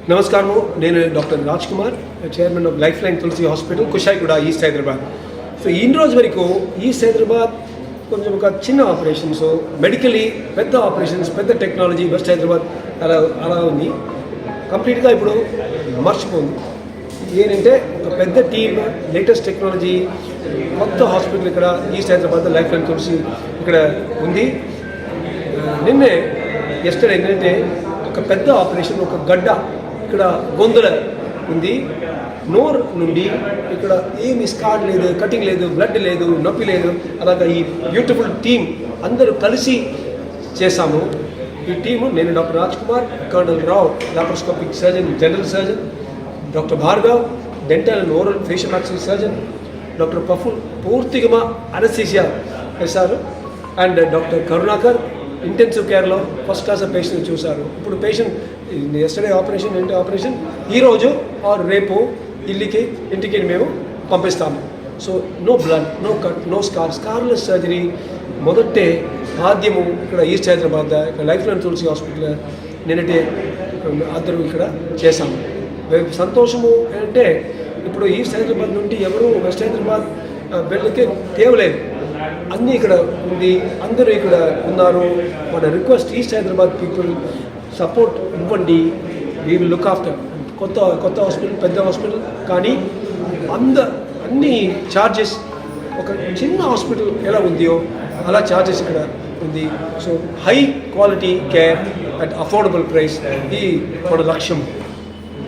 నమస్కారము. నేను doctor Raj Kumar, chairman of Life Line Tulasi hospital, Kushaiguda, east Hyderabad. So ఈ రోజు వరకు ఈస్ట్ హైదరాబాద్ కొంచెం ఒక చిన్న ఆపరేషన్స్, మెడికలీ పెద్ద ఆపరేషన్స్, పెద్ద టెక్నాలజీ వెస్ట్ హైదరాబాద్ అలా ఉంది. కంప్లీట్గా ఇప్పుడు మర్చిపోయింది. ఏంటంటే ఒక పెద్ద టీమ్, లేటెస్ట్ టెక్నాలజీ, కొత్త హాస్పిటల్ ఇక్కడ east Hyderabad Life Line Tulasi ఇక్కడ ఉంది. నిన్నే ఎస్టర్డే ఏంటంటే ఒక పెద్ద ఆపరేషన్, ఒక గడ్డ ఇక్కడ గొంతుల ఉంది. నోర్ నుండి ఇక్కడ ఏమి స్కార్ లేదు, కటింగ్ లేదు, బ్లడ్ లేదు, నొప్పి లేదు. అలాగా ఈ బ్యూటిఫుల్ టీమ్ అందరూ కలిసి చేశాము. ఈ టీము నేను doctor Raj Kumar, colonel Rao laparoscopic surgeon, general surgeon, doctor Bhargav dental and oral facial axis surgeon, doctor Praful పూర్తిగా అనస్థీసియా వేశారు, అండ్ డాక్టర్ కరుణాకర్ ఇంటెన్సివ్ కేర్లో ఫస్ట్ క్లాస్ పేషెంట్ చూశారు. ఇప్పుడు పేషెంట్ ఎస్టర్డే ఆపరేషన్ ఏంటి ఆపరేషన్ ఈరోజు ఆర్ రేపు ఇంటికి మేము పంపిస్తాము. So no blood, no cut, no scarless surgery మొదటే ఆద్యము ఇక్కడ ఈస్ట్ హైదరాబాద్ ఇక్కడ లైఫ్ లైన్ తులసి హాస్పిటల్ నేనంటే అందరూ ఇక్కడ చేశాము. సంతోషము అంటే ఇప్పుడు ఈస్ట్ హైదరాబాద్ నుండి ఎవరు వెస్ట్ హైదరాబాద్ వెళ్ళకే తేవలేదు. అన్నీ ఇక్కడ ఉంది, అందరూ ఇక్కడ ఉన్నారు. మన request east Hyderabad people support ఇవ్వండి. We will look after. కొత్త హాస్పిటల్, పెద్ద హాస్పిటల్, కానీ అన్ని ఛార్జెస్ ఒక చిన్న హాస్పిటల్ ఎలా ఉందో అలా ఛార్జెస్ ఇక్కడ ఉంది. So high quality care at affordable price, ఇది మన లక్ష్యం.